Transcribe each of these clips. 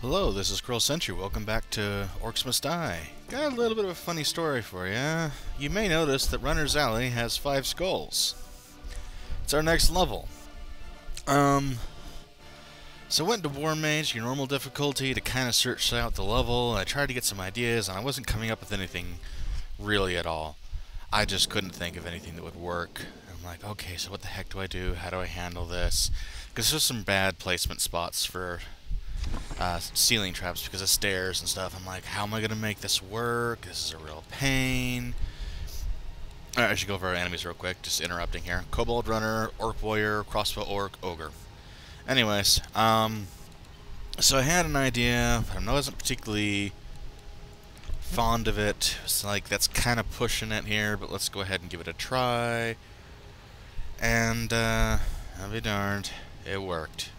Hello, this is Cruel Sentry. Welcome back to Orcs Must Die. Got a little bit of a funny story for you. You may notice that Runner's Alley has 5 skulls. It's our next level. So I went to War Mage, your normal difficulty, to kind of search out the level. I tried to get some ideas, and I wasn't coming up with anything really at all. I just couldn't think of anything that would work. I'm like, okay, so what the heck do I do? How do I handle this? Because there's some bad placement spots for ceiling traps because of stairs and stuff. I'm like, how am I going to make this work? This is a real pain. Alright, I should go over our enemies real quick, just interrupting here. Kobold Runner, Orc Warrior, Crossbow Orc, Ogre. Anyways, so I had an idea, but I wasn't particularly fond of it. It's like, that's kind of pushing it here, but let's go ahead and give it a try. And, I'll be darned, it worked.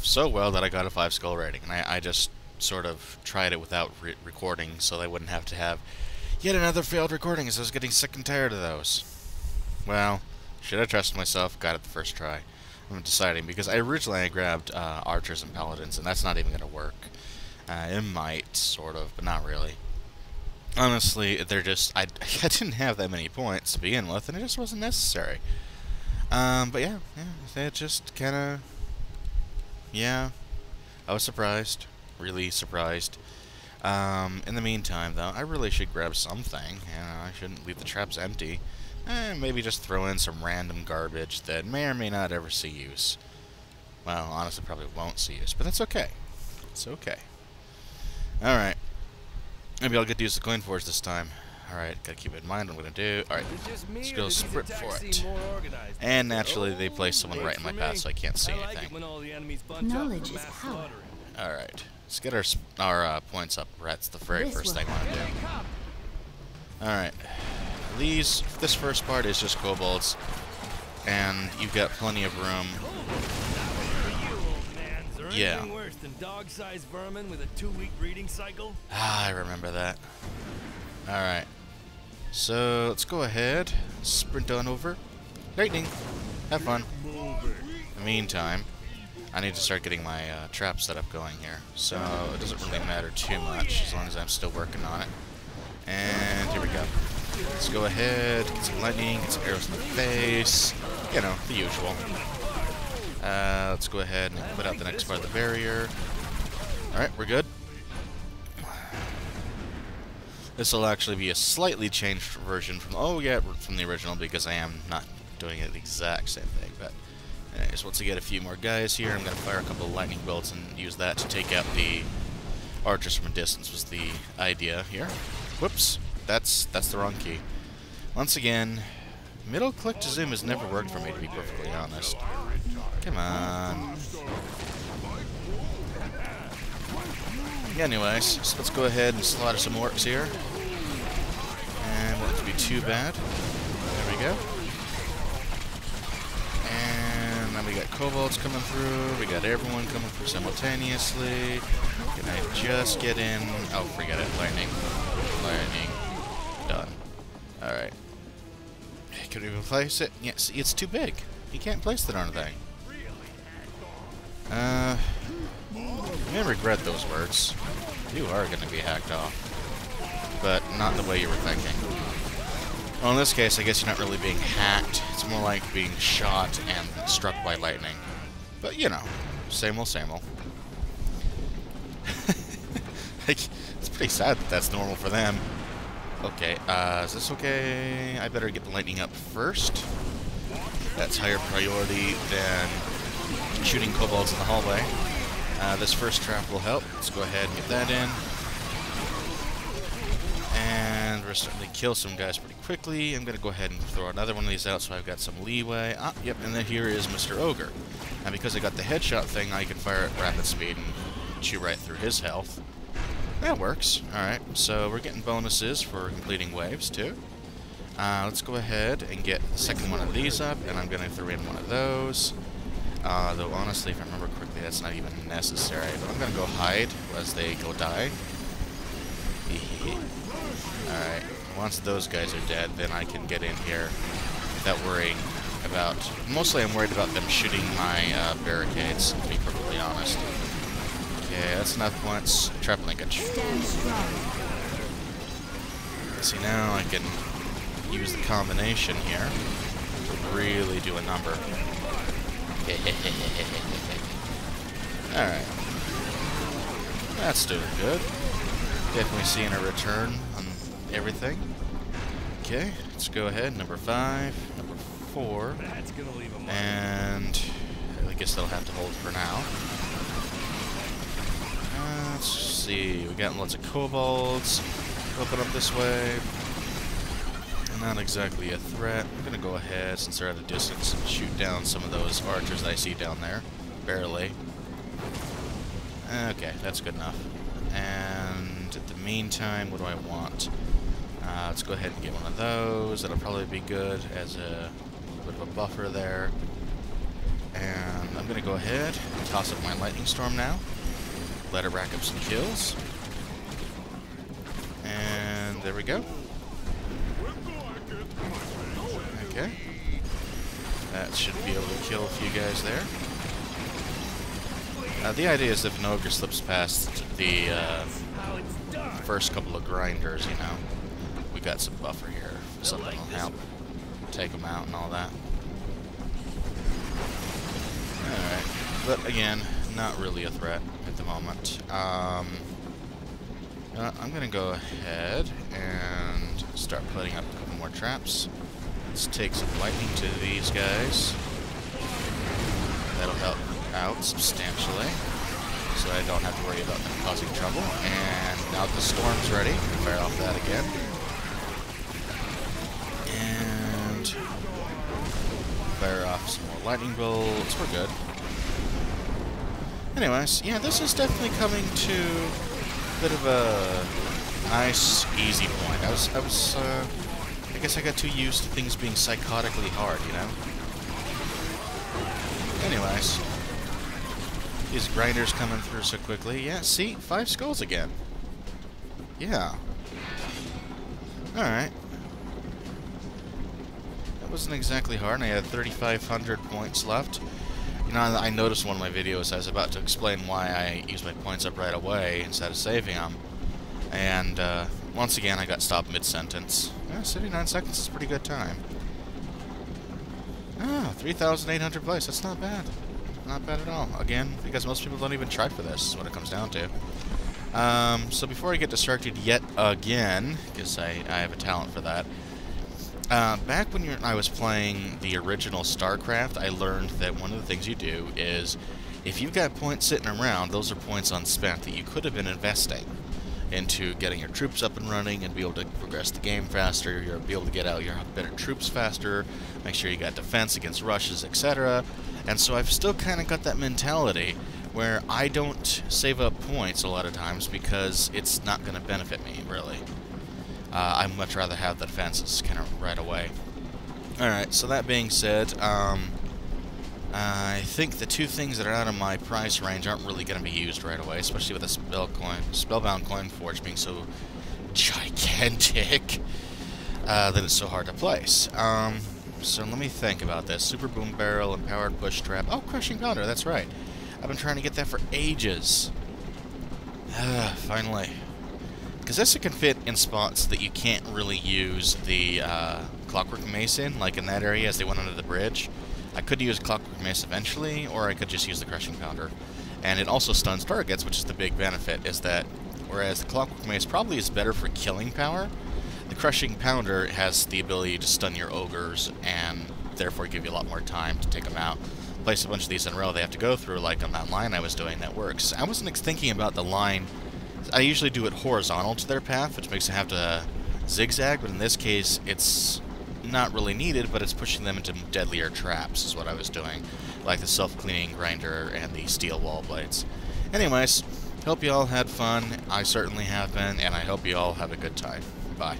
So well that I got a 5 skull rating, and I just sort of tried it without recording so I wouldn't have to have yet another failed recording, as I was getting sick and tired of those. Well, should I trust myself? Got it the first try. I'm deciding, because originally I grabbed archers and paladins, and that's not even going to work. It might, sort of, but not really. Honestly, they're just, I didn't have that many points to begin with, and it just wasn't necessary. But yeah, it just kind of, yeah, I was surprised, really surprised. In the meantime, though, I really should grab something. I shouldn't leave the traps empty. Maybe just throw in some random garbage that may or may not ever see use. Well, honestly, probably won't see use, but that's okay. It's okay. Alright. Maybe I'll get to use the coin forge this time. Alright, gotta keep in mind what I'm gonna do. Alright, let's go sprint for it. And naturally, they place someone right in my path, so I can't see anything. Knowledge is power. Alright, let's get our points up. That's the very first thing I want to do. Alright. This first part is just kobolds, and you've got plenty of room. Yeah. Worse than dog-sized vermin with a 2-week breeding cycle? Ah, I remember that. Alright. So, let's go ahead, sprint on over. Lightning! Have fun. In the meantime, I need to start getting my trap setup going here. So, it doesn't really matter too much, as long as I'm still working on it. And here we go. Let's go ahead, get some lightning, get some arrows in the face. You know, the usual. Let's go ahead and put out the next part of the barrier. Alright, we're good. This will actually be a slightly changed version from the original, because I am not doing it the exact same thing. But anyways, once I get a few more guys here, I'm going to fire a couple of lightning bolts and use that to take out the archers from a distance, was the idea here. Whoops. That's the wrong key. Once again, middle click to zoom has never worked for me, to be perfectly honest. Come on. Anyways, so let's go ahead and slaughter some orcs here. And won't be too bad. There we go. And then we got kobolds coming through. We got everyone coming through simultaneously. Can I just get in? Oh, forget it. Lightning. Lightning. Done. Alright. Can we even place it? Yeah, see, it's too big. You can't place the darn thing. You may regret those words. You are going to be hacked off. But not the way you were thinking. Well, in this case, I guess you're not really being hacked. It's more like being shot and struck by lightning. But, you know, same old, same old. Like, it's pretty sad that that's normal for them. Okay, is this okay? I better get the lightning up first. That's higher priority than shooting kobolds in the hallway. This first trap will help. Let's go ahead and get that in. And we're starting to kill some guys pretty quickly. I'm going to go ahead and throw another one of these out so I've got some leeway. Ah, yep, and then here is Mr. Ogre. Now because I got the headshot thing, I can fire at rapid speed and chew right through his health. That works. Alright, so we're getting bonuses for completing waves, too. Let's go ahead and get the second one of these up, and I'm going to throw in one of those. Though, honestly, if I remember correctly, that's not even necessary. But I'm going to go hide as they go die. Alright, once those guys are dead, then I can get in here without worrying about... Mostly I'm worried about them shooting my barricades, to be perfectly honest. Okay. Okay, that's enough points. Trap linkage. Stand strong. See, now I can use the combination here to really do a number. Alright. That's doing good. Definitely seeing a return on everything. Okay, let's go ahead. Number 5, number 4. That's gonna leave a mark. And I guess they'll have to hold for now. Let's see. We got lots of kobolds. Open up this way. Not exactly a threat. I'm gonna go ahead, since they're at a distance, and shoot down some of those archers that I see down there. Barely. Okay, that's good enough. And in the meantime, what do I want? Let's go ahead and get one of those. That'll probably be good as a bit of a buffer there. And I'm gonna go ahead and toss up my lightning storm now. Let it rack up some kills. And there we go. Okay. That should be able to kill a few guys there. The idea is if an ogre slips past the first couple of grinders, you know, we got some buffer here. Something will help take them out and all that. Alright. But again, not really a threat at the moment. I'm going to go ahead and start putting up a couple more traps. Let's take some lightning to these guys. That'll help out substantially, so I don't have to worry about them causing trouble. And now the storm's ready. Fire off that again. And fire off some more lightning bolts. We're good. Anyways, yeah, this is definitely coming to a bit of a nice, easy point. I guess I got too used to things being psychotically hard, you know? Anyways. These grinders coming through so quickly. Yeah, see? 5 skulls again. Yeah. Alright. That wasn't exactly hard, and I had 3,500 points left. You know, I noticed in one of my videos I was about to explain why I used my points up right away instead of saving them. And, once again, I got stopped mid-sentence. Yeah, 79 seconds is a pretty good time. Ah, 3,800 plays. That's not bad. Not bad at all. Again, because most people don't even try for this, is what it comes down to. So before I get distracted yet again, because I have a talent for that, back when I was playing the original StarCraft, I learned that one of the things you do is, if you've got points sitting around, those are points unspent that you could have been investing into getting your troops up and running and be able to progress the game faster, you'll be able to get out your better troops faster, make sure you got defense against rushes, etc. And so I've still kind of got that mentality where I don't save up points a lot of times because it's not going to benefit me, really. I'd much rather have the defenses kind of right away. Alright, so that being said, I think the 2 things that are out of my price range aren't really going to be used right away, especially with the Spellbound Coin Forge being so gigantic that it's so hard to place. So let me think about this. Super Boom Barrel, Empowered Bush Trap. Oh, Crushing Powder, that's right. I've been trying to get that for ages. Finally. Because this can fit in spots that you can't really use the Clockwork Mace in, like in that area as they went under the bridge. I could use Clockwork Mace eventually, or I could just use the Crushing Powder. And it also stuns targets, which is the big benefit, is that whereas the Clockwork Mace probably is better for killing power, the Crushing Powder has the ability to stun your ogres, and therefore give you a lot more time to take them out. Place a bunch of these in a row they have to go through, like on that line I was doing, that works. I wasn't thinking about the line. I usually do it horizontal to their path, which makes them have to zigzag, but in this case, it's not really needed, but it's pushing them into deadlier traps, is what I was doing. Like the self-cleaning grinder and the steel wall blades. Anyways, hope you all had fun. I certainly have been, and I hope you all have a good time. Bye.